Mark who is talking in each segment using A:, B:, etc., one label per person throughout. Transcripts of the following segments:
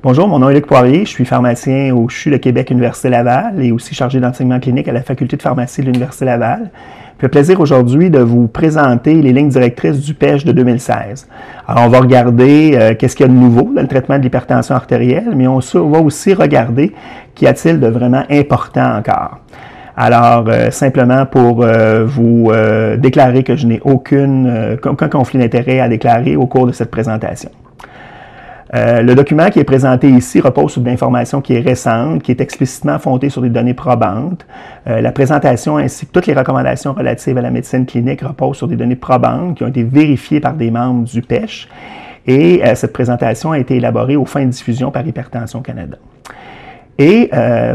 A: Bonjour, mon nom est Luc Poirier, je suis pharmacien au CHU de Québec Université Laval et aussi chargé d'enseignement clinique à la Faculté de pharmacie de l'Université Laval. J'ai le plaisir aujourd'hui de vous présenter les lignes directrices du PECH de 2016. Alors, on va regarder qu'est-ce qu'il y a de nouveau dans le traitement de l'hypertension artérielle, mais on va aussi regarder qu'y a-t-il de vraiment important encore. Alors, simplement pour vous déclarer que je n'ai aucun conflit d'intérêt à déclarer au cours de cette présentation. Le document qui est présenté ici repose sur de l'information qui est récente, qui est explicitement fondée sur des données probantes. La présentation ainsi que toutes les recommandations relatives à la médecine clinique reposent sur des données probantes qui ont été vérifiées par des membres du PECH. Et cette présentation a été élaborée aux fins de diffusion par Hypertension Canada. Et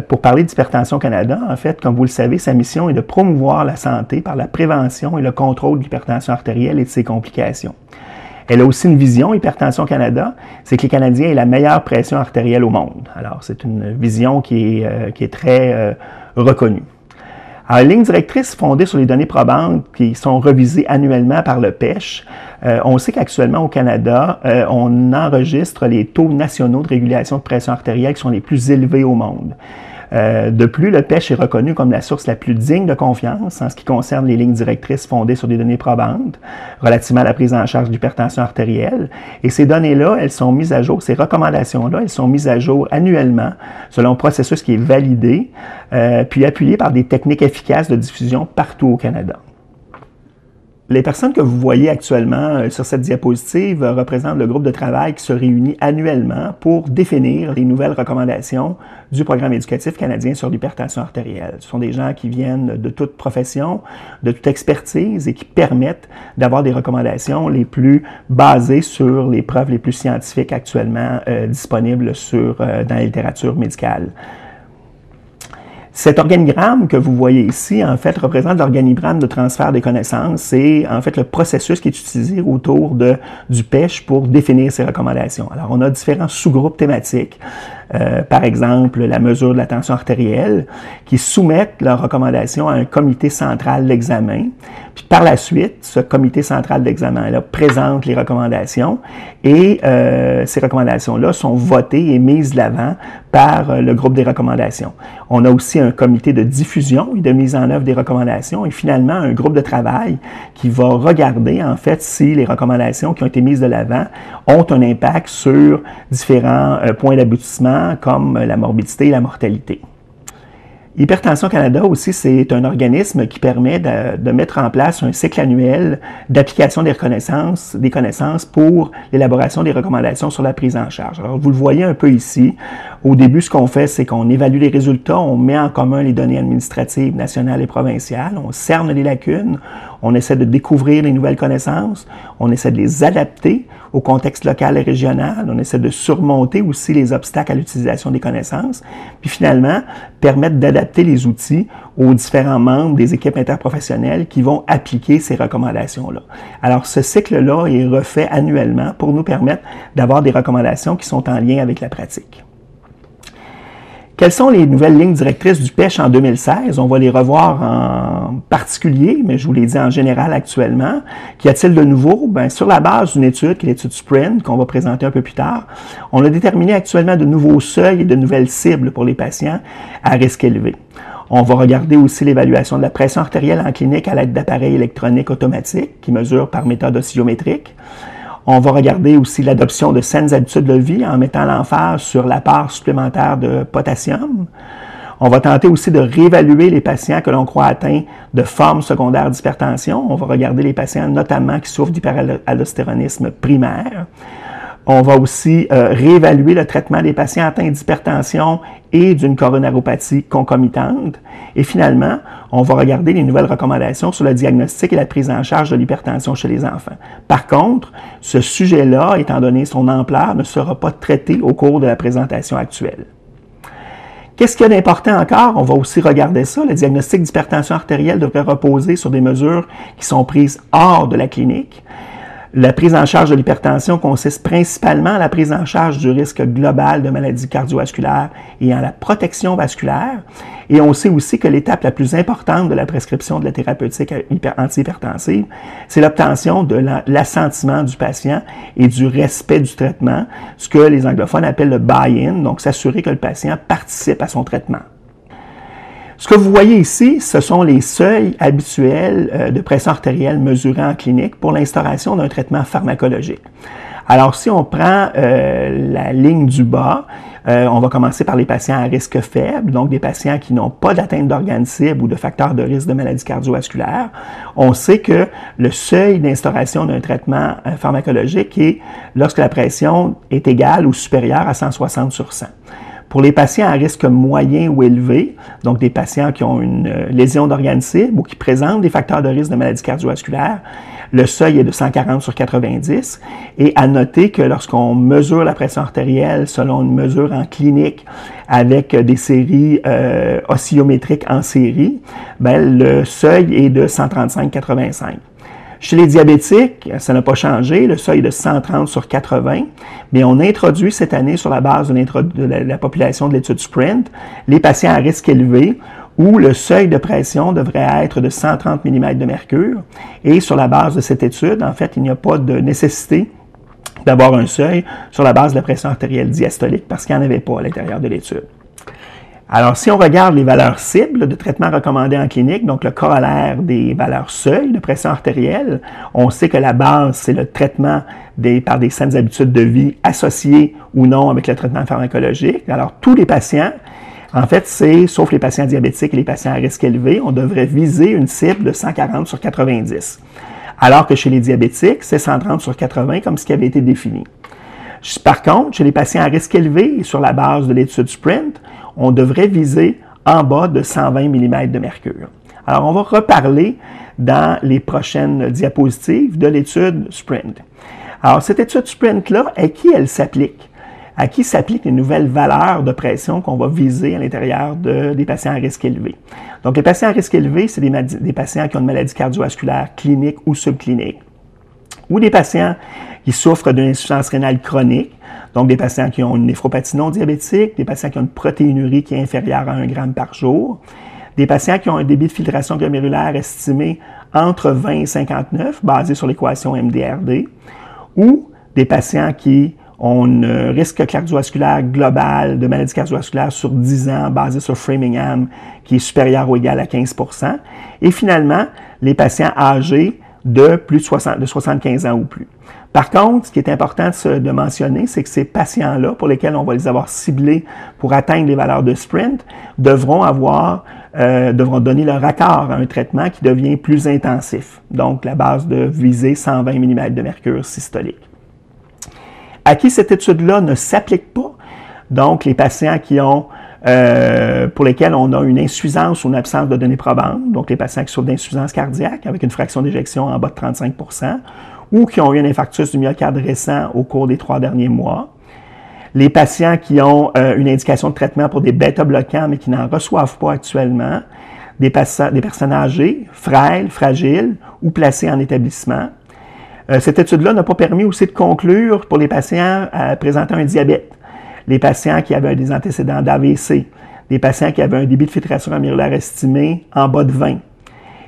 A: pour parler d'Hypertension Canada, en fait, comme vous le savez, sa mission est de promouvoir la santé par la prévention et le contrôle de l'hypertension artérielle et de ses complications. Elle a aussi une vision, Hypertension Canada, c'est que les Canadiens aient la meilleure pression artérielle au monde. Alors, c'est une vision qui est très reconnue. Alors, les lignes directrices fondées sur les données probantes qui sont revisées annuellement par le PECH, on sait qu'actuellement au Canada, on enregistre les taux nationaux de régulation de pression artérielle qui sont les plus élevés au monde. De plus, le PECH est reconnu comme la source la plus digne de confiance en ce qui concerne les lignes directrices fondées sur des données probantes relativement à la prise en charge de l'hypertension artérielle. Et ces données-là, elles sont mises à jour, ces recommandations-là, elles sont mises à jour annuellement selon un processus qui est validé, puis appuyé par des techniques efficaces de diffusion partout au Canada. Les personnes que vous voyez actuellement sur cette diapositive représentent le groupe de travail qui se réunit annuellement pour définir les nouvelles recommandations du programme éducatif canadien sur l'hypertension artérielle. Ce sont des gens qui viennent de toute profession, de toute expertise et qui permettent d'avoir des recommandations les plus basées sur les preuves les plus scientifiques actuellement disponibles dans la littérature médicale. Cet organigramme que vous voyez ici, en fait, représente l'organigramme de transfert des connaissances. C'est, en fait, le processus qui est utilisé autour du PECH pour définir ces recommandations. Alors, on a différents sous-groupes thématiques. Par exemple, la mesure de la tension artérielle, qui soumettent leurs recommandations à un comité central d'examen. Puis par la suite, ce comité central d'examen-là présente les recommandations et ces recommandations-là sont votées et mises de l'avant par le groupe des recommandations. On a aussi un comité de diffusion et de mise en œuvre des recommandations et finalement un groupe de travail qui va regarder en fait si les recommandations qui ont été mises de l'avant ont un impact sur différents points d'aboutissement comme la morbidité et la mortalité. Hypertension Canada aussi, c'est un organisme qui permet de mettre en place un cycle annuel d'application des connaissances pour l'élaboration des recommandations sur la prise en charge. Alors, vous le voyez un peu ici. Au début, ce qu'on fait, c'est qu'on évalue les résultats, on met en commun les données administratives nationales et provinciales, on cerne les lacunes, on essaie de découvrir les nouvelles connaissances, on essaie de les adapter au contexte local et régional, on essaie de surmonter aussi les obstacles à l'utilisation des connaissances, puis finalement, permettre d'adapter les outils aux différents membres des équipes interprofessionnelles qui vont appliquer ces recommandations-là. Alors, ce cycle-là est refait annuellement pour nous permettre d'avoir des recommandations qui sont en lien avec la pratique. Quelles sont les nouvelles lignes directrices du PECH en 2016? On va les revoir en particulier, mais je vous l'ai dit en général actuellement. Qu'y a-t-il de nouveau? Bien, sur la base d'une étude, qui est l'étude SPRINT, qu'on va présenter un peu plus tard, on a déterminé actuellement de nouveaux seuils et de nouvelles cibles pour les patients à risque élevé. On va regarder aussi l'évaluation de la pression artérielle en clinique à l'aide d'appareils électroniques automatiques qui mesurent par méthode oscillométrique. On va regarder aussi l'adoption de saines habitudes de vie en mettant l'emphase sur l'apport supplémentaire de potassium. On va tenter aussi de réévaluer les patients que l'on croit atteints de formes secondaires d'hypertension. On va regarder les patients notamment qui souffrent d'hyperaldostéronisme primaire. On va aussi réévaluer le traitement des patients atteints d'hypertension et d'une coronaropathie concomitante. Et finalement, on va regarder les nouvelles recommandations sur le diagnostic et la prise en charge de l'hypertension chez les enfants. Par contre, ce sujet-là, étant donné son ampleur, ne sera pas traité au cours de la présentation actuelle. Qu'est-ce qu'il y a d'important encore? On va aussi regarder ça. Le diagnostic d'hypertension artérielle devrait reposer sur des mesures qui sont prises hors de la clinique. La prise en charge de l'hypertension consiste principalement à la prise en charge du risque global de maladies cardiovasculaires et en la protection vasculaire. Et on sait aussi que l'étape la plus importante de la prescription de la thérapeutique antihypertensive, c'est l'obtention de l'assentiment du patient et du respect du traitement, ce que les anglophones appellent le buy-in, donc s'assurer que le patient participe à son traitement. Ce que vous voyez ici, ce sont les seuils habituels de pression artérielle mesurés en clinique pour l'instauration d'un traitement pharmacologique. Alors, si on prend la ligne du bas, on va commencer par les patients à risque faible, donc des patients qui n'ont pas d'atteinte d'organes cibles ou de facteurs de risque de maladie cardiovasculaire. On sait que le seuil d'instauration d'un traitement pharmacologique est lorsque la pression est égale ou supérieure à 160/100. Pour les patients à risque moyen ou élevé, donc des patients qui ont une lésion d'organes cibles ou qui présentent des facteurs de risque de maladie cardiovasculaire, le seuil est de 140/90. Et à noter que lorsqu'on mesure la pression artérielle selon une mesure en clinique avec des séries oscillométriques en série, ben, le seuil est de 135/85. Chez les diabétiques, ça n'a pas changé, le seuil est de 130/80, mais on introduit cette année sur la base de la population de l'étude SPRINT, les patients à risque élevé, où le seuil de pression devrait être de 130 mm de mercure. Et sur la base de cette étude, en fait, il n'y a pas de nécessité d'avoir un seuil sur la base de la pression artérielle diastolique parce qu'il n'y en avait pas à l'intérieur de l'étude. Alors, si on regarde les valeurs cibles de traitement recommandé en clinique, donc le corollaire des valeurs seuil de pression artérielle, on sait que la base, c'est le traitement par des saines habitudes de vie associées ou non avec le traitement pharmacologique. Alors, tous les patients, en fait, sauf les patients diabétiques et les patients à risque élevé, on devrait viser une cible de 140/90. Alors que chez les diabétiques, c'est 130/80 comme ce qui avait été défini. Par contre, chez les patients à risque élevé, sur la base de l'étude SPRINT, on devrait viser en bas de 120 mm de mercure. Alors, on va reparler dans les prochaines diapositives de l'étude SPRINT. Alors, cette étude SPRINT-là, à qui elle s'applique? À qui s'appliquent les nouvelles valeurs de pression qu'on va viser à l'intérieur des patients à risque élevé? Donc, les patients à risque élevé, c'est des patients qui ont une maladie cardiovasculaire clinique ou subclinique, ou des patients qui souffrent d'une insuffisance rénale chronique, donc des patients qui ont une néphropathie non diabétique, des patients qui ont une protéinurie qui est inférieure à 1 g par jour, des patients qui ont un débit de filtration glomérulaire estimé entre 20 et 59, basé sur l'équation MDRD, ou des patients qui ont un risque cardiovasculaire global de maladie cardiovasculaire sur 10 ans, basé sur Framingham, qui est supérieur ou égal à 15%, et finalement, les patients âgés de plus de 75 ans ou plus. Par contre, ce qui est important de mentionner, c'est que ces patients-là, pour lesquels on va les avoir ciblés pour atteindre les valeurs de SPRINT, devront donner leur accord à un traitement qui devient plus intensif. Donc, la base de viser 120 mm de mercure systolique. À qui cette étude-là ne s'applique pas, donc les patients qui ont pour lesquels on a une insuffisance ou une absence de données probantes, donc les patients qui souffrent d'insuffisance cardiaque avec une fraction d'éjection en bas de 35%, ou qui ont eu un infarctus du myocarde récent au cours des 3 derniers mois. Les patients qui ont une indication de traitement pour des bêta-bloquants, mais qui n'en reçoivent pas actuellement. Des personnes âgées, frêles, fragiles ou placées en établissement. Cette étude-là n'a pas permis aussi de conclure pour les patients présentant un diabète, les patients qui avaient des antécédents d'AVC, des patients qui avaient un débit de filtration glomérulaire estimé en bas de 20.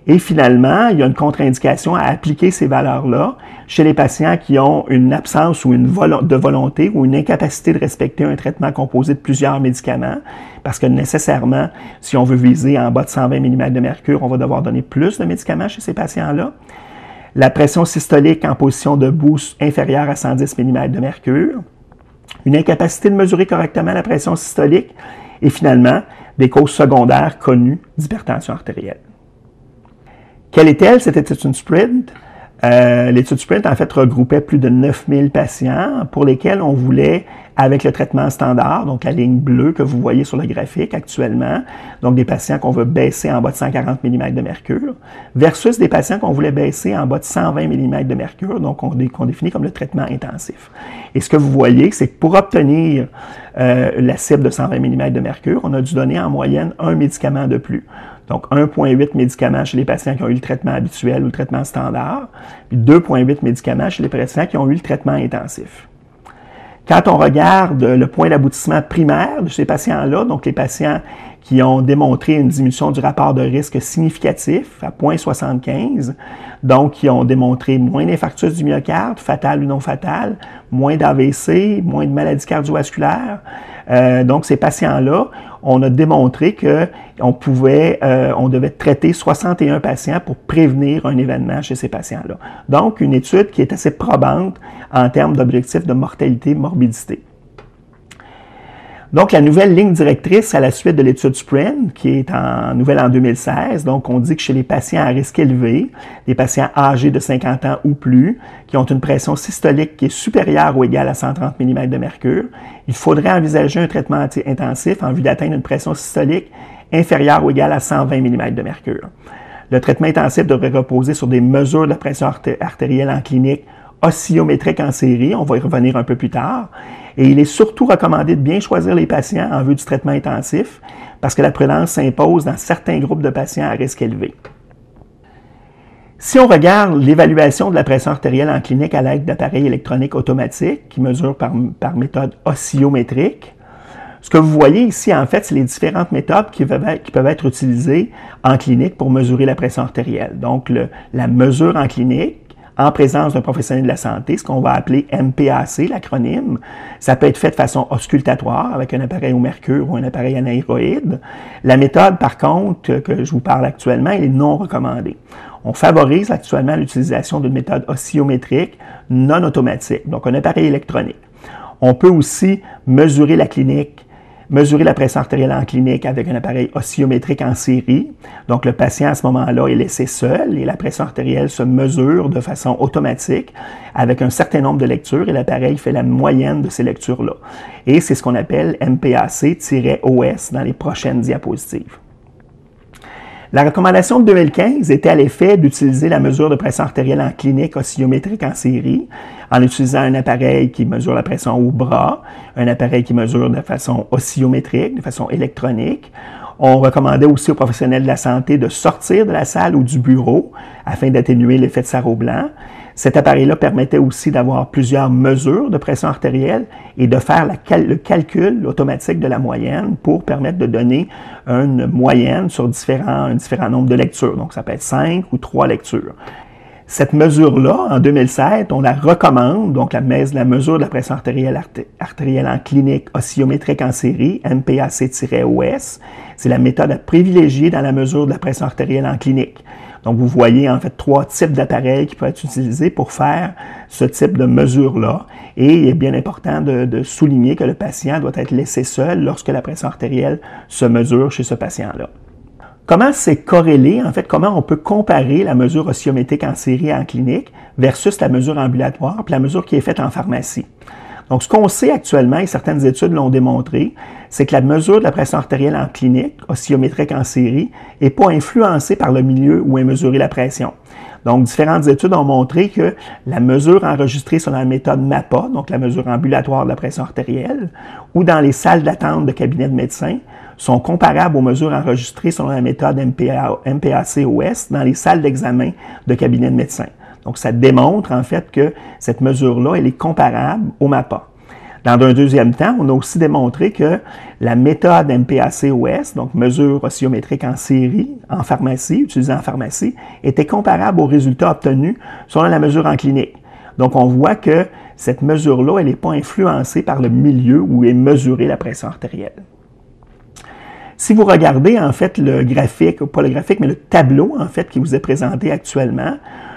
A: Et finalement, il y a une contre-indication à appliquer ces valeurs-là chez les patients qui ont une absence ou de volonté ou une incapacité de respecter un traitement composé de plusieurs médicaments, parce que nécessairement, si on veut viser en bas de 120 mm de mercure, on va devoir donner plus de médicaments chez ces patients-là. La pression systolique en position debout inférieure à 110 mm de mercure, une incapacité de mesurer correctement la pression systolique et finalement, des causes secondaires connues d'hypertension artérielle. Quelle est-elle, cette étude SPRINT? L'étude SPRINT, en fait, regroupait plus de 9000 patients pour lesquels on voulait avec le traitement standard, donc la ligne bleue que vous voyez sur le graphique actuellement, donc des patients qu'on veut baisser en bas de 140 mm de mercure, versus des patients qu'on voulait baisser en bas de 120 mm de mercure, donc qu'on définit comme le traitement intensif. Et ce que vous voyez, c'est que pour obtenir la cible de 120 mm de mercure, on a dû donner en moyenne un médicament de plus. Donc 1,8 médicaments chez les patients qui ont eu le traitement habituel ou le traitement standard, puis 2,8 médicaments chez les patients qui ont eu le traitement intensif. Quand on regarde le point d'aboutissement primaire de ces patients-là, donc les patients qui ont démontré une diminution du rapport de risque significatif à 0,75, donc qui ont démontré moins d'infarctus du myocarde, fatal ou non fatal, moins d'AVC, moins de maladies cardiovasculaires. Donc ces patients-là, on a démontré qu'on devait traiter 61 patients pour prévenir un événement chez ces patients-là. Donc une étude qui est assez probante en termes d'objectifs de mortalité, morbidité. Donc, la nouvelle ligne directrice à la suite de l'étude SPRINT, qui est nouvelle en 2016, donc on dit que chez les patients à risque élevé, des patients âgés de 50 ans ou plus, qui ont une pression systolique qui est supérieure ou égale à 130 mm de mercure, il faudrait envisager un traitement intensif en vue d'atteindre une pression systolique inférieure ou égale à 120 mm de mercure. Le traitement intensif devrait reposer sur des mesures de la pression artérielle en clinique oscillométrique en série, on va y revenir un peu plus tard, et il est surtout recommandé de bien choisir les patients en vue du traitement intensif parce que la prudence s'impose dans certains groupes de patients à risque élevé. Si on regarde l'évaluation de la pression artérielle en clinique à l'aide d'appareils électroniques automatiques qui mesurent par méthode oscillométrique, ce que vous voyez ici, en fait, c'est les différentes méthodes qui peuvent être utilisées en clinique pour mesurer la pression artérielle. Donc, la mesure en clinique, en présence d'un professionnel de la santé, ce qu'on va appeler MPAC, l'acronyme. Ça peut être fait de façon auscultatoire avec un appareil au mercure ou un appareil anéroïde. La méthode, par contre, que je vous parle actuellement, elle est non recommandée. On favorise actuellement l'utilisation d'une méthode oscillométrique non automatique, donc un appareil électronique. On peut aussi mesurer la pression artérielle en clinique avec un appareil oscillométrique en série. Donc, le patient, à ce moment-là, est laissé seul et la pression artérielle se mesure de façon automatique avec un certain nombre de lectures et l'appareil fait la moyenne de ces lectures-là. Et c'est ce qu'on appelle MPAC-OS dans les prochaines diapositives. La recommandation de 2015 était à l'effet d'utiliser la mesure de pression artérielle en clinique oscillométrique en série en utilisant un appareil qui mesure la pression au bras, un appareil qui mesure de façon oscillométrique, de façon électronique. On recommandait aussi aux professionnels de la santé de sortir de la salle ou du bureau afin d'atténuer l'effet de sarrau blanc. Cet appareil-là permettait aussi d'avoir plusieurs mesures de pression artérielle et de faire le calcul automatique de la moyenne pour permettre de donner une moyenne sur un différent nombre de lectures. Donc, ça peut être 5 ou 3 lectures. Cette mesure-là, en 2007, on la recommande, donc la mesure de la pression artérielle en clinique oscillométrique en série, MPAC-OS. C'est la méthode à privilégier dans la mesure de la pression artérielle en clinique. Donc, vous voyez en fait 3 types d'appareils qui peuvent être utilisés pour faire ce type de mesure-là. Et il est bien important de souligner que le patient doit être laissé seul lorsque la pression artérielle se mesure chez ce patient-là. Comment c'est corrélé, en fait, comment on peut comparer la mesure oscillométrique en série en clinique versus la mesure ambulatoire puis la mesure qui est faite en pharmacie? Donc, ce qu'on sait actuellement, et certaines études l'ont démontré, c'est que la mesure de la pression artérielle en clinique, oscillométrique en série, n'est pas influencée par le milieu où est mesurée la pression. Donc, différentes études ont montré que la mesure enregistrée sur la méthode MAPA, donc la mesure ambulatoire de la pression artérielle, ou dans les salles d'attente de cabinet de médecins, sont comparables aux mesures enregistrées selon la méthode MPAC-OS dans les salles d'examen de cabinet de médecins. Donc, ça démontre en fait que cette mesure-là, elle est comparable au MAPA. Dans un deuxième temps, on a aussi démontré que la méthode MPAC-OS, donc mesure oscillométrique en série, en pharmacie, utilisée en pharmacie, était comparable aux résultats obtenus selon la mesure en clinique. Donc, on voit que cette mesure-là, elle n'est pas influencée par le milieu où est mesurée la pression artérielle. Si vous regardez, en fait, le graphique, pas le graphique, mais le tableau, en fait, qui vous est présenté actuellement,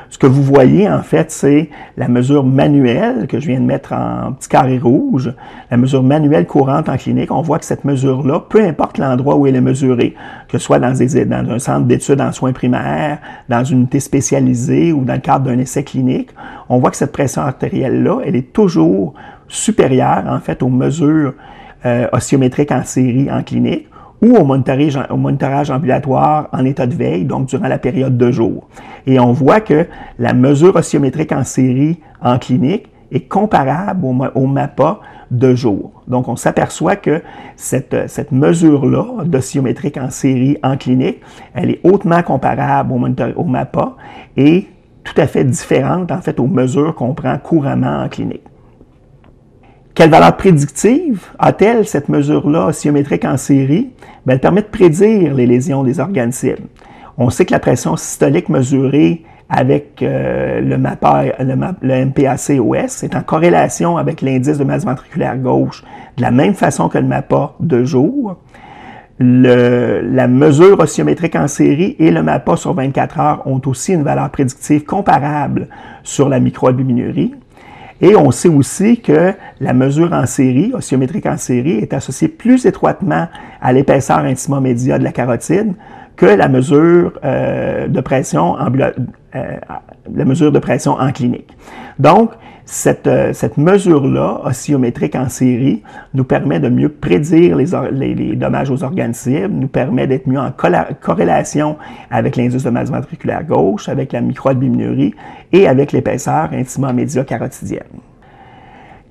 A: ce que vous voyez, en fait, c'est la mesure manuelle que je viens de mettre en petit carré rouge, la mesure manuelle courante en clinique. On voit que cette mesure-là, peu importe l'endroit où elle est mesurée, que ce soit dans un centre d'études en soins primaires, dans une unité spécialisée ou dans le cadre d'un essai clinique, on voit que cette pression artérielle-là, elle est toujours supérieure, en fait, aux mesures oscillométriques en série en clinique ou au monitorage ambulatoire en état de veille, donc durant la période de jour. Et on voit que la mesure oscillométrique en série en clinique est comparable au MAPA de jour. Donc, on s'aperçoit que cette mesure-là d'oscillométrique en série en clinique, elle est hautement comparable au MAPA et tout à fait différente, en fait, aux mesures qu'on prend couramment en clinique. Quelle valeur prédictive a-t-elle, cette mesure-là oscillométrique en série? Bien, elle permet de prédire les lésions des organes cibles. On sait que la pression systolique mesurée avec le MPAC-OS est en corrélation avec l'indice de masse ventriculaire gauche de la même façon que le MAPA de jour. La mesure oscillométrique en série et le MAPA sur 24 heures ont aussi une valeur prédictive comparable sur la microalbuminurie. Et on sait aussi que la mesure en série, oscillométrique en série, est associée plus étroitement à l'épaisseur intima-média de la carotide que la mesure de pression en clinique. Donc, cette mesure-là, oscillométrique en série, nous permet de mieux prédire les dommages aux organes cibles, nous permet d'être mieux en corrélation avec l'indice de masse ventriculaire gauche, avec la microalbuminurie et avec l'épaisseur intima-média carotidienne.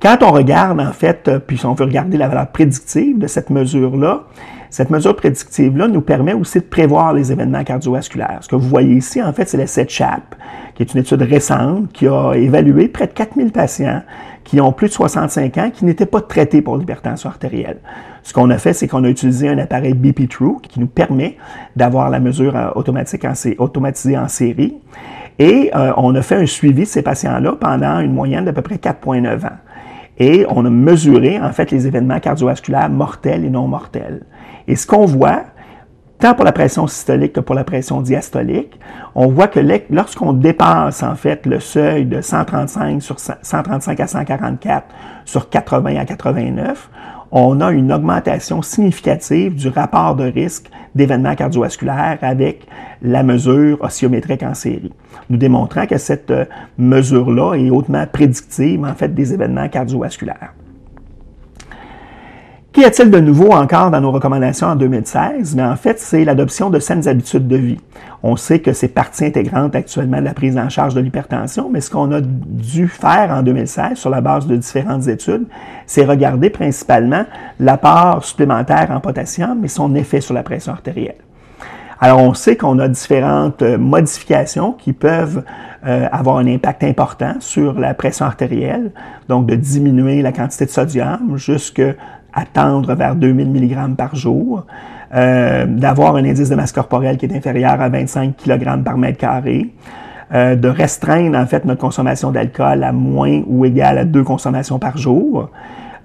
A: Quand on regarde, en fait, puis on veut regarder la valeur prédictive de cette mesure-là, cette mesure prédictive-là nous permet aussi de prévoir les événements cardiovasculaires. Ce que vous voyez ici, en fait, c'est la CET-CHAP, qui est une étude récente qui a évalué près de 4000 patients qui ont plus de 65 ans qui n'étaient pas traités pour l'hypertension artérielle. Ce qu'on a fait, c'est qu'on a utilisé un appareil BP-True qui nous permet d'avoir la mesure automatisée en série. Et on a fait un suivi de ces patients-là pendant une moyenne d'à peu près 4,9 ans. Et on a mesuré, en fait, les événements cardiovasculaires mortels et non mortels. Et ce qu'on voit, tant pour la pression systolique que pour la pression diastolique, on voit que lorsqu'on dépasse, en fait, le seuil de 135 à 144 sur 80 à 89, on a une augmentation significative du rapport de risque d'événements cardiovasculaires avec la mesure oscillométrique en série, nous démontrant que cette mesure-là est hautement prédictive, en fait, des événements cardiovasculaires. Qu'y a-t-il de nouveau encore dans nos recommandations en 2016? Bien, en fait, c'est l'adoption de saines habitudes de vie. On sait que c'est partie intégrante actuellement de la prise en charge de l'hypertension, mais ce qu'on a dû faire en 2016 sur la base de différentes études, c'est regarder principalement l'apport supplémentaire en potassium et son effet sur la pression artérielle. Alors, on sait qu'on a différentes modifications qui peuvent avoir un impact important sur la pression artérielle, donc de diminuer la quantité de sodium jusqu'à tendre vers 2000 mg par jour, d'avoir un indice de masse corporelle qui est inférieur à 25 kg par mètre carré, de restreindre en fait notre consommation d'alcool à moins ou égal à 2 consommations par jour,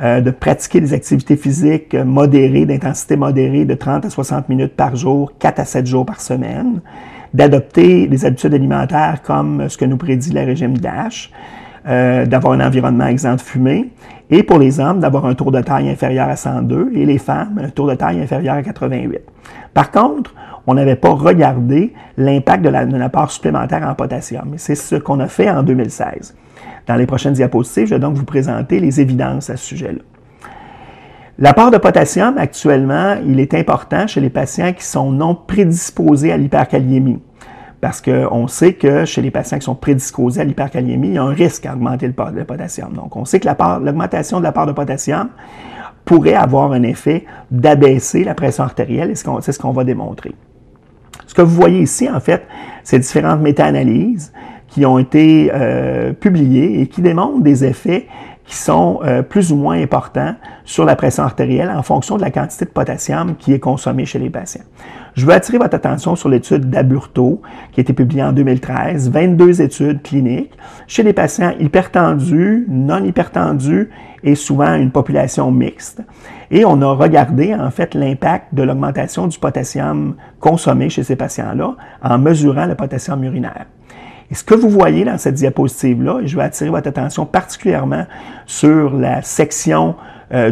A: de pratiquer des activités physiques modérées, d'intensité modérée de 30 à 60 minutes par jour, 4 à 7 jours par semaine, d'adopter des habitudes alimentaires comme ce que nous prédit le régime DASH, d'avoir un environnement exempt de fumée, et pour les hommes, d'avoir un tour de taille inférieur à 102, et les femmes, un tour de taille inférieur à 88. Par contre, on n'avait pas regardé l'impact de l'apport supplémentaire en potassium, et c'est ce qu'on a fait en 2016. Dans les prochaines diapositives, je vais donc vous présenter les évidences à ce sujet-là. L'apport de potassium, actuellement, il est important chez les patients qui sont non prédisposés à l'hyperkaliémie. Parce qu'on sait que chez les patients qui sont prédisposés à l'hyperkaliémie, il y a un risque à augmenter le potassium. Donc, on sait que l'augmentation de l'apport de potassium pourrait avoir un effet d'abaisser la pression artérielle, et c'est ce qu'on va démontrer. Ce que vous voyez ici, en fait, c'est différentes méta-analyses qui ont été publiées et qui démontrent des effets qui sont plus ou moins importants sur la pression artérielle en fonction de la quantité de potassium qui est consommée chez les patients. Je veux attirer votre attention sur l'étude d'Aburto qui a été publiée en 2013, 22 études cliniques chez les patients hypertendus, non hypertendus et souvent une population mixte. Et on a regardé en fait l'impact de l'augmentation du potassium consommé chez ces patients-là en mesurant le potassium urinaire. Et ce que vous voyez dans cette diapositive-là, et je vais attirer votre attention particulièrement sur la section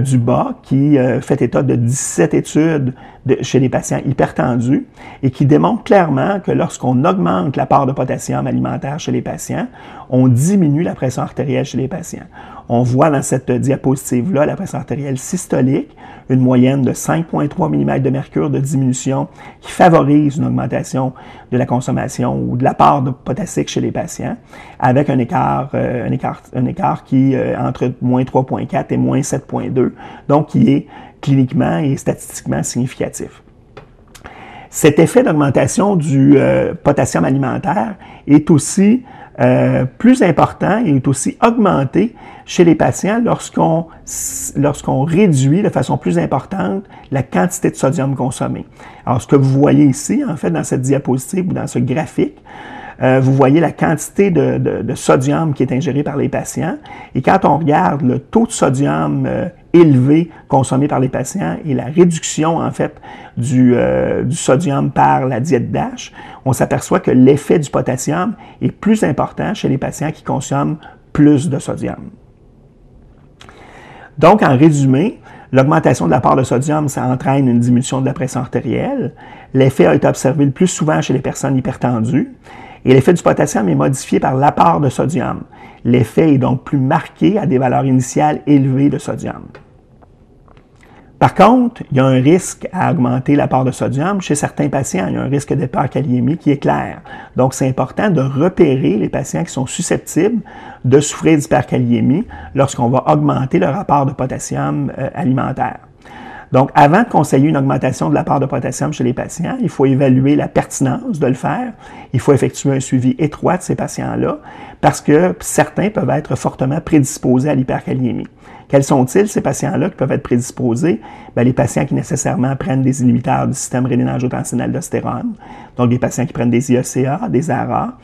A: du bas qui fait état de 17 études chez les patients hypertendus et qui démontre clairement que lorsqu'on augmente l'apport de potassium alimentaire chez les patients, on diminue la pression artérielle chez les patients. On voit dans cette diapositive-là la pression artérielle systolique, une moyenne de 5,3 mm de mercure de diminution qui favorise une augmentation de la consommation ou de l'apport de potassique chez les patients, avec un écart qui entre moins 3,4 et moins 7,2, donc qui est cliniquement et statistiquement significatif. Cet effet d'augmentation du potassium alimentaire est aussi plus important et est aussi augmenté chez les patients lorsqu'on réduit de façon plus importante la quantité de sodium consommée. Alors, ce que vous voyez ici, en fait, dans cette diapositive ou dans ce graphique, vous voyez la quantité de sodium qui est ingérée par les patients. Et quand on regarde le taux de sodium élevé consommé par les patients et la réduction, en fait, du sodium par la diète DASH, on s'aperçoit que l'effet du potassium est plus important chez les patients qui consomment plus de sodium. Donc, en résumé, l'augmentation de l'apport de sodium, ça entraîne une diminution de la pression artérielle. L'effet a été observé le plus souvent chez les personnes hypertendues. Et l'effet du potassium est modifié par l'apport de sodium. L'effet est donc plus marqué à des valeurs initiales élevées de sodium. Par contre, il y a un risque à augmenter l'apport de sodium. Chez certains patients, il y a un risque d'hyperkaliémie qui est clair. Donc, c'est important de repérer les patients qui sont susceptibles de souffrir d'hyperkaliémie lorsqu'on va augmenter leur apport de potassium alimentaire. Donc, avant de conseiller une augmentation de l'apport de potassium chez les patients, il faut évaluer la pertinence de le faire. Il faut effectuer un suivi étroit de ces patients-là parce que certains peuvent être fortement prédisposés à l'hyperkaliémie. Quels sont-ils, ces patients-là qui peuvent être prédisposés? Bien, les patients qui nécessairement prennent des inhibiteurs du système rénine-angiotensin-aldostérone, donc des patients qui prennent des IECA, des ARA,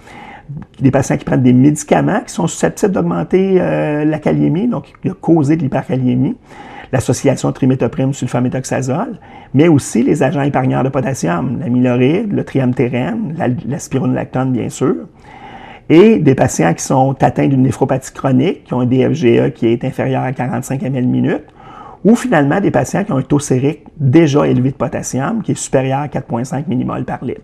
A: des patients qui prennent des médicaments qui sont susceptibles d'augmenter la kaliémie, donc de causer de l'hyperkaliémie, l'association triméthoprime-sulfaméthoxazole, mais aussi les agents épargneurs de potassium, l'amyloride, le triamtérène, la spironolactone, bien sûr, et des patients qui sont atteints d'une néphropathie chronique, qui ont un DFGE qui est inférieur à 45 ml/min, ou finalement des patients qui ont un taux sérique déjà élevé de potassium, qui est supérieur à 4,5 mmol par litre.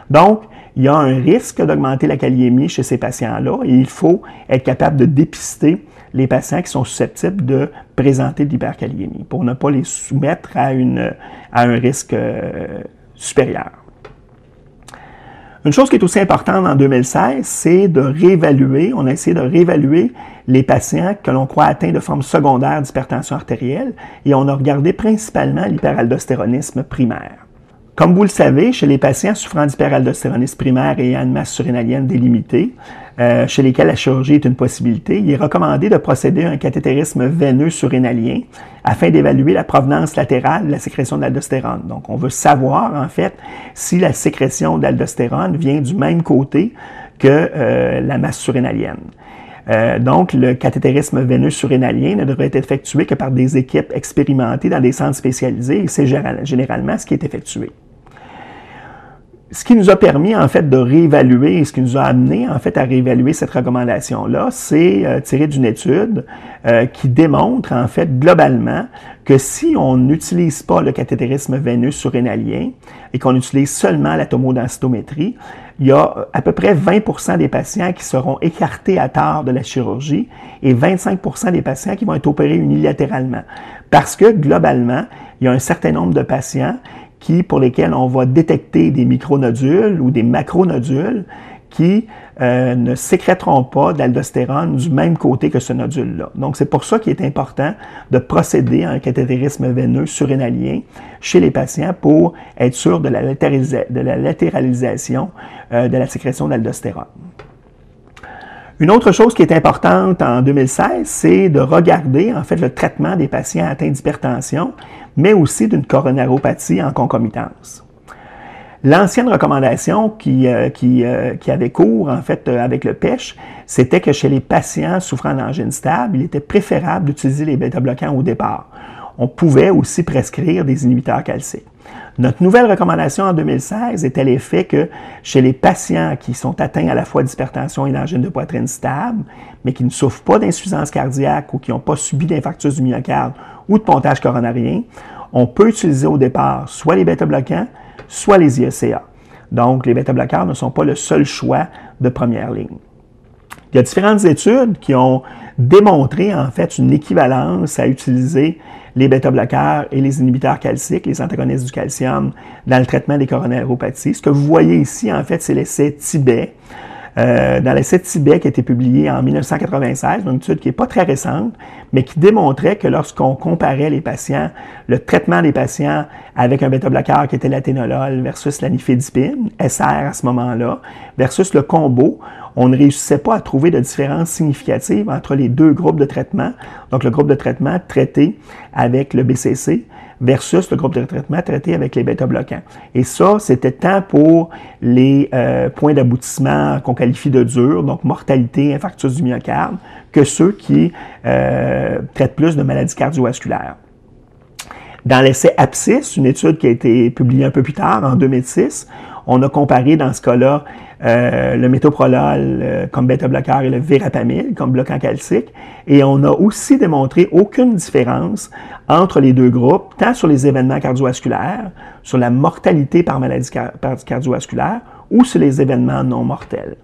A: Donc, il y a un risque d'augmenter la kaliémie chez ces patients-là et il faut être capable de dépister les patients qui sont susceptibles de présenter de l'hyperkaliémie pour ne pas les soumettre à un risque supérieur. Une chose qui est aussi importante en 2016, c'est de réévaluer, on a essayé de réévaluer les patients que l'on croit atteints de formes secondaires d'hypertension artérielle et on a regardé principalement l'hyperaldostéronisme primaire. Comme vous le savez, chez les patients souffrant d'hyperaldostéronisme primaire et ayant une masse surrénalienne délimitée, chez lesquels la chirurgie est une possibilité, il est recommandé de procéder à un cathétérisme veineux surrénalien afin d'évaluer la provenance latérale de la sécrétion de l'aldostérone. Donc, on veut savoir, en fait, si la sécrétion d'aldostérone vient du même côté que la masse surrénalienne. Donc, le cathétérisme veineux surrénalien ne devrait être effectué que par des équipes expérimentées dans des centres spécialisés et c'est généralement ce qui est effectué. Ce qui nous a permis, en fait, de réévaluer et ce qui nous a amené, en fait, à réévaluer cette recommandation-là, c'est tiré d'une étude qui démontre, en fait, globalement, que si on n'utilise pas le cathétérisme veineux surrénalien et qu'on utilise seulement la tomodensitométrie, il y a à peu près 20% des patients qui seront écartés à tort de la chirurgie et 25% des patients qui vont être opérés unilatéralement. Parce que, globalement, il y a un certain nombre de patients pour lesquels on va détecter des micronodules ou des macronodules qui ne sécréteront pas d'aldostérone du même côté que ce nodule-là. Donc, c'est pour ça qu'il est important de procéder à un cathétérisme veineux surrénalien chez les patients pour être sûr de la latéralisation de la sécrétion d'aldostérone. Une autre chose qui est importante en 2016, c'est de regarder, en fait, le traitement des patients atteints d'hypertension, mais aussi d'une coronaropathie en concomitance. L'ancienne recommandation qui avait cours, en fait, avec le PESH, c'était que chez les patients souffrant d'angine stable, il était préférable d'utiliser les bêta-bloquants au départ. On pouvait aussi prescrire des inhibiteurs calciques. Notre nouvelle recommandation en 2016 était l'effet que chez les patients qui sont atteints à la fois d'hypertension et d'angine de poitrine stable, mais qui ne souffrent pas d'insuffisance cardiaque ou qui n'ont pas subi d'infarctus du myocarde ou de pontage coronarien, on peut utiliser au départ soit les bêta-bloquants, soit les IECA. Donc, les bêta-bloquants ne sont pas le seul choix de première ligne. Il y a différentes études qui ont démontré en fait une équivalence à utiliser les bêta-bloqueurs et les inhibiteurs calciques, les antagonistes du calcium, dans le traitement des coronariopathie. Ce que vous voyez ici, en fait, c'est l'essai Tibet. Dans l'essai Tibet qui a été publié en 1996, une étude qui n'est pas très récente, mais qui démontrait que lorsqu'on comparait les patients, le traitement des patients avec un bêta-bloqueur qui était l'athénolol versus la nifedipine, SR à ce moment-là, versus le combo, on ne réussissait pas à trouver de différence significative entre les deux groupes de traitement. Donc, le groupe de traitement traité avec le BCC versus le groupe de traitement traité avec les bêta-bloquants. Et ça, c'était tant pour les points d'aboutissement qu'on qualifie de durs, donc mortalité, infarctus du myocarde, que ceux qui traitent plus de maladies cardiovasculaires. Dans l'essai Abscis, une étude qui a été publiée un peu plus tard, en 2006, on a comparé dans ce cas-là le métoprolol comme bêta-bloqueur et le verapamil comme bloquant calcique. Et on a aussi démontré aucune différence entre les deux groupes, tant sur les événements cardiovasculaires, sur la mortalité par maladie cardiovasculaire ou sur les événements non mortels.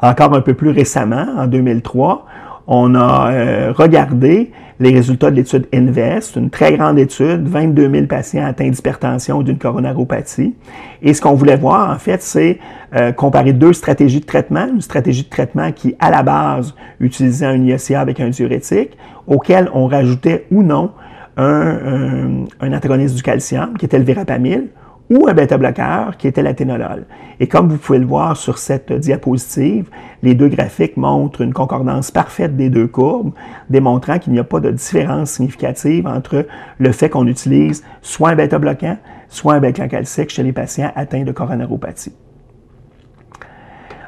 A: Encore un peu plus récemment, en 2003, on a regardé les résultats de l'étude INVEST, une très grande étude, 22 000 patients atteints d'hypertension ou d'une coronariopathie. Et ce qu'on voulait voir, en fait, c'est comparer deux stratégies de traitement. Une stratégie de traitement qui, à la base, utilisait un IECA avec un diurétique, auquel on rajoutait ou non un antagoniste du calcium, qui était le verapamil, ou un bêta-bloqueur qui était l'athénolol. Et comme vous pouvez le voir sur cette diapositive, les deux graphiques montrent une concordance parfaite des deux courbes, démontrant qu'il n'y a pas de différence significative entre le fait qu'on utilise soit un bêta-bloquant, soit un bloquant calcique chez les patients atteints de coronariopathie.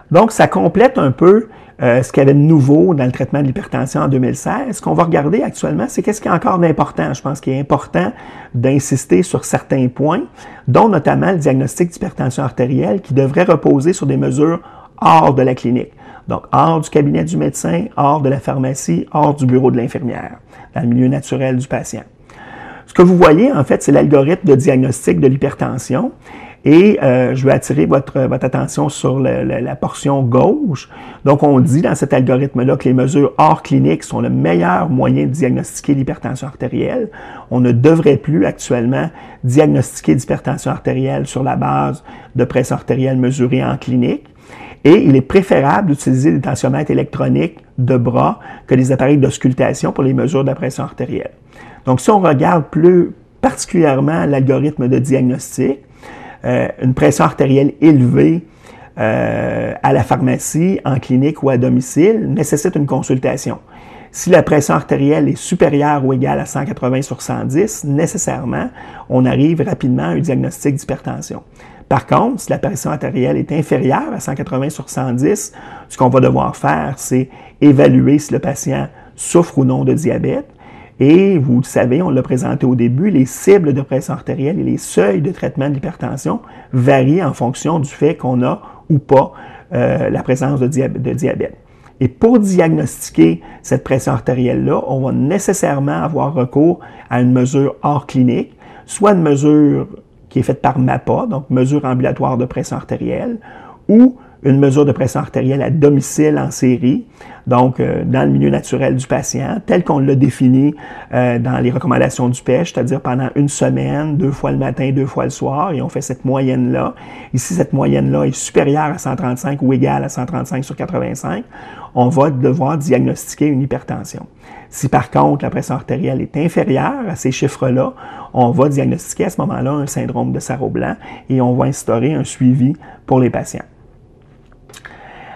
A: Donc, ça complète un peu ce qu'il y avait de nouveau dans le traitement de l'hypertension en 2016. Ce qu'on va regarder actuellement, c'est qu'est-ce qu'il y a encore d'important. Je pense qu'il est important d'insister sur certains points, dont notamment le diagnostic d'hypertension artérielle qui devrait reposer sur des mesures hors de la clinique. Donc, hors du cabinet du médecin, hors de la pharmacie, hors du bureau de l'infirmière, dans le milieu naturel du patient. Ce que vous voyez, en fait, c'est l'algorithme de diagnostic de l'hypertension. Et je vais attirer votre attention sur la portion gauche. Donc, on dit dans cet algorithme-là que les mesures hors clinique sont le meilleur moyen de diagnostiquer l'hypertension artérielle. On ne devrait plus actuellement diagnostiquer d'hypertension artérielle sur la base de pression artérielle mesurée en clinique. Et il est préférable d'utiliser des tensiomètres électroniques de bras que des appareils d'auscultation pour les mesures de la pression artérielle. Donc, si on regarde plus particulièrement l'algorithme de diagnostic, une pression artérielle élevée à la pharmacie, en clinique ou à domicile nécessite une consultation. Si la pression artérielle est supérieure ou égale à 180 sur 110, nécessairement, on arrive rapidement à un diagnostic d'hypertension. Par contre, si la pression artérielle est inférieure à 180 sur 110, ce qu'on va devoir faire, c'est évaluer si le patient souffre ou non de diabète. Et vous le savez, on l'a présenté au début, les cibles de pression artérielle et les seuils de traitement de l'hypertension varient en fonction du fait qu'on a ou pas la présence de diabète. Et pour diagnostiquer cette pression artérielle-là, on va nécessairement avoir recours à une mesure hors clinique, soit une mesure qui est faite par MAPA, donc mesure ambulatoire de pression artérielle, ou une mesure de pression artérielle à domicile en série, donc dans le milieu naturel du patient, tel qu'on l'a défini dans les recommandations du PECH, c'est-à-dire pendant une semaine, 2 fois le matin, 2 fois le soir, et on fait cette moyenne-là. Ici, cette moyenne-là est supérieure à 135 ou égale à 135 sur 85. On va devoir diagnostiquer une hypertension. Si par contre la pression artérielle est inférieure à ces chiffres-là, on va diagnostiquer à ce moment-là un syndrome de Sarreau-Blanc et on va instaurer un suivi pour les patients.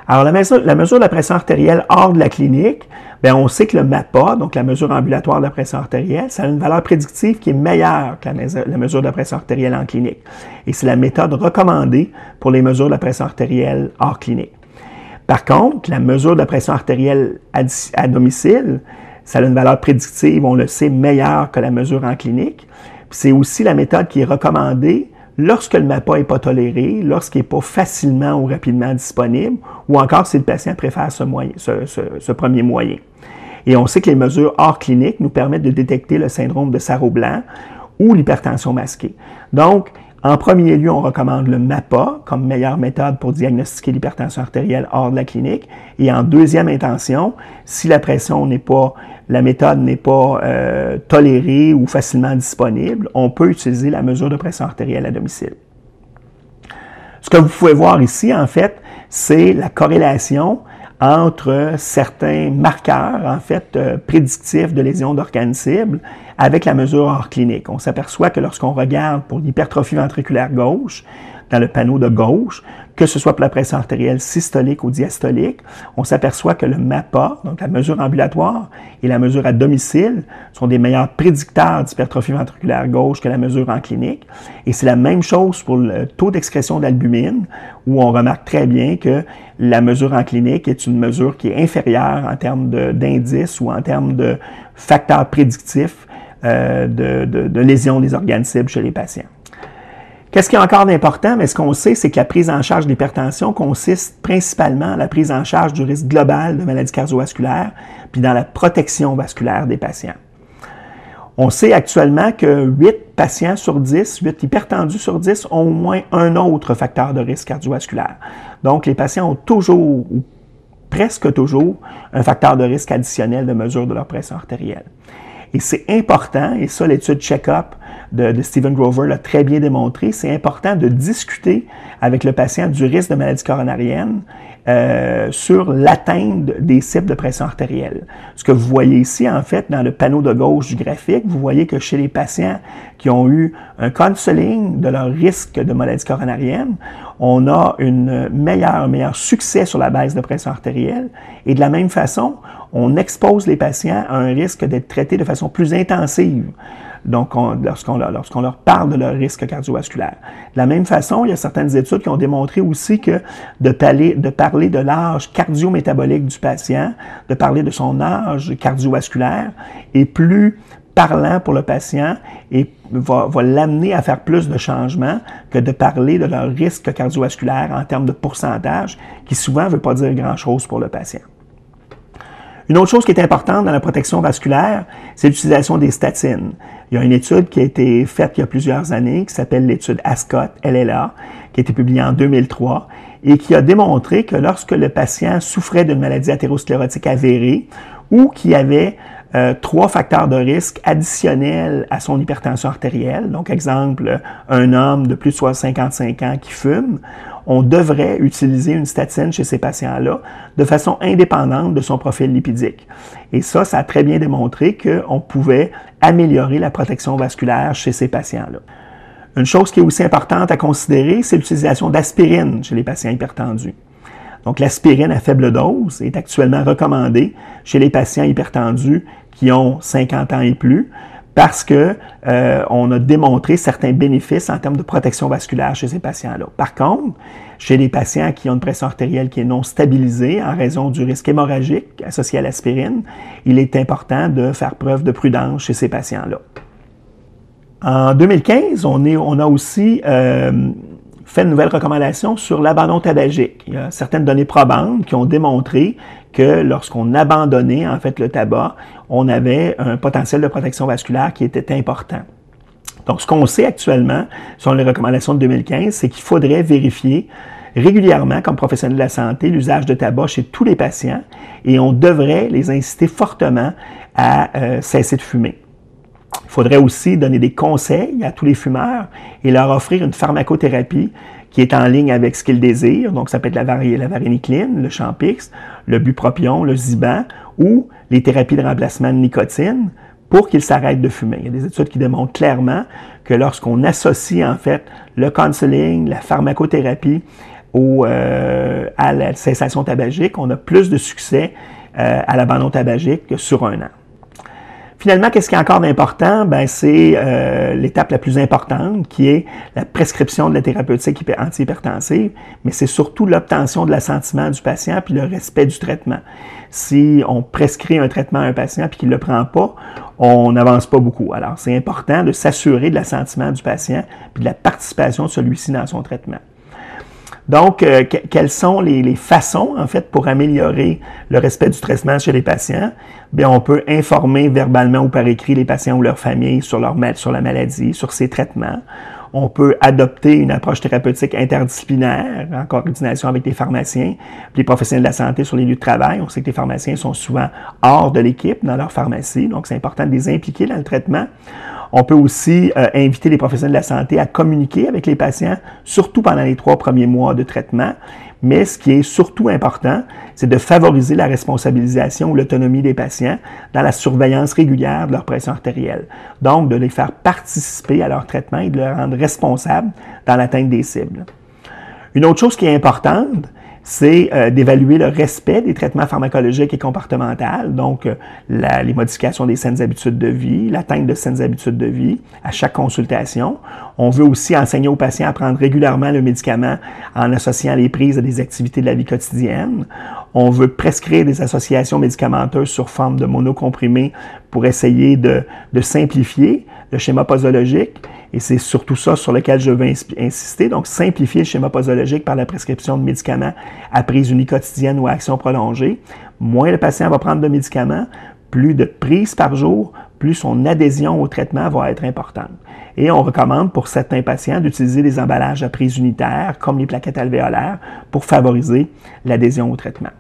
A: Alors, la mesure de la pression artérielle hors de la clinique, bien, on sait que le MAPA, donc la mesure ambulatoire de la pression artérielle, ça a une valeur prédictive qui est meilleure que la mesure de la pression artérielle en clinique. Et c'est la méthode recommandée pour les mesures de la pression artérielle hors clinique. Par contre, la mesure de la pression artérielle à domicile, ça a une valeur prédictive, on le sait, meilleure que la mesure en clinique. C'est aussi la méthode qui est recommandée lorsque le MAPA n'est pas toléré, lorsqu'il n'est pas facilement ou rapidement disponible, ou encore si le patient préfère ce premier moyen. Et on sait que les mesures hors clinique nous permettent de détecter le syndrome de Sarreau-Blanc ou l'hypertension masquée. Donc, En premier lieu, on recommande le MAPA comme meilleure méthode pour diagnostiquer l'hypertension artérielle hors de la clinique. Et en deuxième intention, si la méthode n'est pas tolérée ou facilement disponible, on peut utiliser la mesure de pression artérielle à domicile. Ce que vous pouvez voir ici, en fait, c'est la corrélation entre certains marqueurs, en fait, prédictifs de lésions d'organes cibles avec la mesure hors clinique. On s'aperçoit que lorsqu'on regarde pour l'hypertrophie ventriculaire gauche, dans le panneau de gauche, que ce soit pour la pression artérielle systolique ou diastolique, on s'aperçoit que le MAPA, donc la mesure ambulatoire, et la mesure à domicile sont des meilleurs prédicteurs d'hypertrophie ventriculaire gauche que la mesure en clinique. Et c'est la même chose pour le taux d'excrétion d'albumine, où on remarque très bien que la mesure en clinique est une mesure qui est inférieure en termes d'indices ou en termes de facteurs prédictifs de lésions des organes cibles chez les patients. Qu'est-ce qui est encore d'important? Mais ce qu'on sait, c'est que la prise en charge de l'hypertension consiste principalement à la prise en charge du risque global de maladies cardiovasculaires, puis dans la protection vasculaire des patients. On sait actuellement que 8 patients sur 10, 8 hypertendus sur 10 ont au moins un autre facteur de risque cardiovasculaire. Donc, les patients ont toujours, ou presque toujours, un facteur de risque additionnel de mesure de leur pression artérielle. Et c'est important, et ça, l'étude Check-up de Stephen Grover l'a très bien démontré, c'est important de discuter avec le patient du risque de maladie coronarienne sur l'atteinte des cibles de pression artérielle. Ce que vous voyez ici, en fait, dans le panneau de gauche du graphique, vous voyez que chez les patients qui ont eu un counseling de leur risque de maladie coronarienne, on a un meilleur succès sur la baisse de pression artérielle. Et de la même façon, on expose les patients à un risque d'être traités de façon plus intensive. Donc, lorsqu'on leur parle de leur risque cardiovasculaire. De la même façon, il y a certaines études qui ont démontré aussi que de parler de l'âge cardio-métabolique du patient, de parler de son âge cardiovasculaire est plus parlant pour le patient et va l'amener à faire plus de changements que de parler de leur risque cardiovasculaire en termes de pourcentage, qui souvent ne veut pas dire grand-chose pour le patient. Une autre chose qui est importante dans la protection vasculaire, c'est l'utilisation des statines. Il y a une étude qui a été faite il y a plusieurs années, qui s'appelle l'étude ASCOT, LLA, qui a été publiée en 2003, et qui a démontré que lorsque le patient souffrait d'une maladie athérosclérotique avérée ou qui avait 3 facteurs de risque additionnels à son hypertension artérielle, donc exemple, un homme de plus de 55 ans qui fume, on devrait utiliser une statine chez ces patients-là de façon indépendante de son profil lipidique. Et ça a très bien démontré qu'on pouvait améliorer la protection vasculaire chez ces patients-là. Une chose qui est aussi importante à considérer, c'est l'utilisation d'aspirine chez les patients hypertendus. Donc, l'aspirine à faible dose est actuellement recommandée chez les patients hypertendus qui ont 50 ans et plus, parce que on a démontré certains bénéfices en termes de protection vasculaire chez ces patients-là. Par contre, chez les patients qui ont une pression artérielle qui est non stabilisée en raison du risque hémorragique associé à l'aspirine, il est important de faire preuve de prudence chez ces patients-là. En 2015, on a aussi fait une nouvelle recommandation sur l'abandon tabagique. Il y a certaines données probantes qui ont démontré que lorsqu'on abandonnait en fait le tabac, on avait un potentiel de protection vasculaire qui était important. Donc, ce qu'on sait actuellement, selon les recommandations de 2015, c'est qu'il faudrait vérifier régulièrement, comme professionnel de la santé, l'usage de tabac chez tous les patients et on devrait les inciter fortement à cesser de fumer. Il faudrait aussi donner des conseils à tous les fumeurs et leur offrir une pharmacothérapie qui est en ligne avec ce qu'ils désirent. Donc, ça peut être la varénicline, le Champix, le bupropion, le Ziban ou les thérapies de remplacement de nicotine pour qu'ils s'arrêtent de fumer. Il y a des études qui démontrent clairement que lorsqu'on associe en fait le counseling, la pharmacothérapie à la cessation tabagique, on a plus de succès à l'abandon tabagique que sur un an. Finalement, qu'est-ce qui est encore d'important? C'est l'étape la plus importante, qui est la prescription de la thérapeutique antihypertensive, mais c'est surtout l'obtention de l'assentiment du patient puis le respect du traitement. Si on prescrit un traitement à un patient puis qu'il ne le prend pas, on n'avance pas beaucoup. Alors, c'est important de s'assurer de l'assentiment du patient puis de la participation de celui-ci dans son traitement. Donc, quelles sont les façons, en fait, pour améliorer le respect du traitement chez les patients? Bien, on peut informer verbalement ou par écrit les patients ou leurs familles sur la maladie, sur ses traitements. On peut adopter une approche thérapeutique interdisciplinaire en coordination avec les pharmaciens, les professionnels de la santé sur les lieux de travail. On sait que les pharmaciens sont souvent hors de l'équipe dans leur pharmacie, donc c'est important de les impliquer dans le traitement. On peut aussi inviter les professionnels de la santé à communiquer avec les patients, surtout pendant les 3 premiers mois de traitement. Mais ce qui est surtout important, c'est de favoriser la responsabilisation ou l'autonomie des patients dans la surveillance régulière de leur pression artérielle. Donc, de les faire participer à leur traitement et de les rendre responsables dans l'atteinte des cibles. Une autre chose qui est importante, c'est d'évaluer le respect des traitements pharmacologiques et comportementaux, donc les modifications des saines habitudes de vie, l'atteinte de saines habitudes de vie à chaque consultation. On veut aussi enseigner aux patients à prendre régulièrement le médicament en associant les prises à des activités de la vie quotidienne. On veut prescrire des associations médicamenteuses sur forme de monocomprimés pour essayer de simplifier le schéma posologique. Et c'est surtout ça sur lequel je veux insister. Donc, simplifier le schéma posologique par la prescription de médicaments à prise uniquotidienne ou à action prolongée. Moins le patient va prendre de médicaments, plus de prises par jour, plus son adhésion au traitement va être importante. Et on recommande pour certains patients d'utiliser des emballages à prise unitaire, comme les plaquettes alvéolaires, pour favoriser l'adhésion au traitement.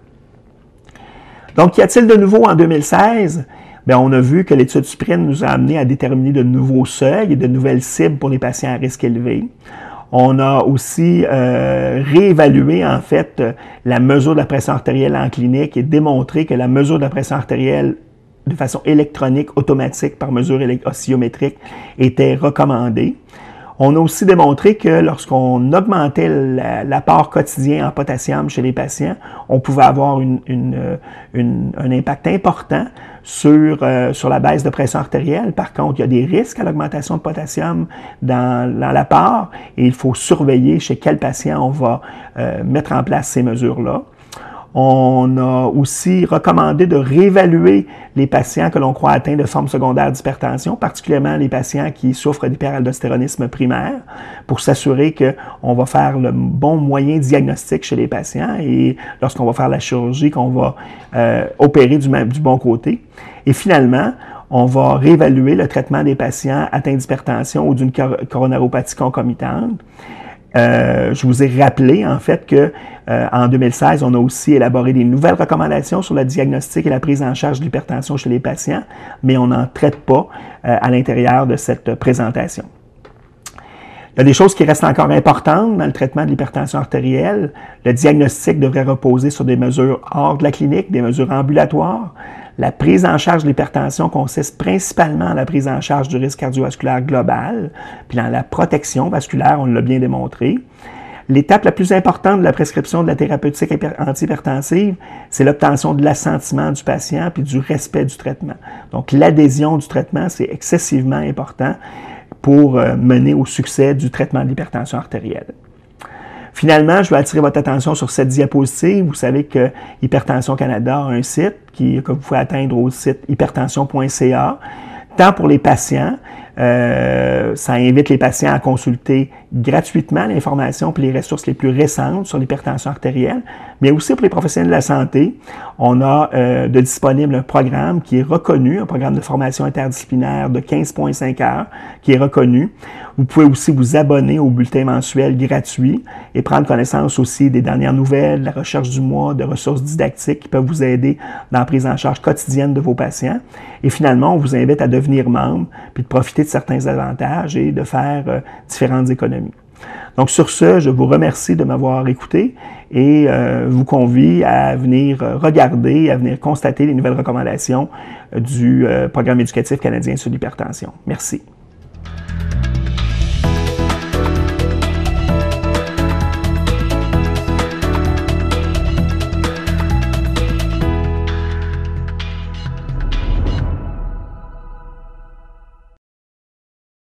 A: Donc, qu'y a-t-il de nouveau en 2016? Bien, on a vu que l'étude Supreme nous a amené à déterminer de nouveaux seuils et de nouvelles cibles pour les patients à risque élevé. On a aussi réévalué, en fait, la mesure de la pression artérielle en clinique et démontré que la mesure de la pression artérielle de façon électronique, automatique, par mesure oscillométrique, était recommandée. On a aussi démontré que lorsqu'on augmentait l'apport quotidien en potassium chez les patients, on pouvait avoir un impact important sur la baisse de pression artérielle. Par contre, il y a des risques à l'augmentation de potassium dans l'apport et il faut surveiller chez quel patient on va mettre en place ces mesures-là. On a aussi recommandé de réévaluer les patients que l'on croit atteints de formes secondaires d'hypertension, particulièrement les patients qui souffrent d'hyperaldostéronisme primaire, pour s'assurer qu'on va faire le bon moyen diagnostic chez les patients et lorsqu'on va faire la chirurgie, qu'on va opérer du bon côté. Et finalement, on va réévaluer le traitement des patients atteints d'hypertension ou d'une coronaropathie concomitante. Je vous ai rappelé, en fait, que en 2016, on a aussi élaboré des nouvelles recommandations sur le diagnostic et la prise en charge de l'hypertension chez les patients, mais on n'en traite pas à l'intérieur de cette présentation. Il y a des choses qui restent encore importantes dans le traitement de l'hypertension artérielle. Le diagnostic devrait reposer sur des mesures hors de la clinique, des mesures ambulatoires. La prise en charge de l'hypertension consiste principalement en la prise en charge du risque cardiovasculaire global, puis dans la protection vasculaire, on l'a bien démontré. L'étape la plus importante de la prescription de la thérapeutique antihypertensive, c'est l'obtention de l'assentiment du patient puis du respect du traitement. Donc, l'adhésion du traitement, c'est excessivement important pour mener au succès du traitement de l'hypertension artérielle. Finalement, je vais attirer votre attention sur cette diapositive. Vous savez que Hypertension Canada a un site que vous pouvez atteindre au site hypertension.ca. Tant pour les patients, ça invite les patients à consulter gratuitement l'information et les ressources les plus récentes sur l'hypertension artérielle, mais aussi pour les professionnels de la santé. On a de disponible un programme qui est reconnu, un programme de formation interdisciplinaire de 15,5 heures qui est reconnu. Vous pouvez aussi vous abonner au bulletin mensuel gratuit et prendre connaissance aussi des dernières nouvelles, de la recherche du mois, de ressources didactiques qui peuvent vous aider dans la prise en charge quotidienne de vos patients. Et finalement, on vous invite à devenir membre puis de profiter de certains avantages et de faire différentes économies. Donc, sur ce, je vous remercie de m'avoir écouté et vous convie à venir regarder, à venir constater les nouvelles recommandations du Programme éducatif canadien sur l'hypertension. Merci.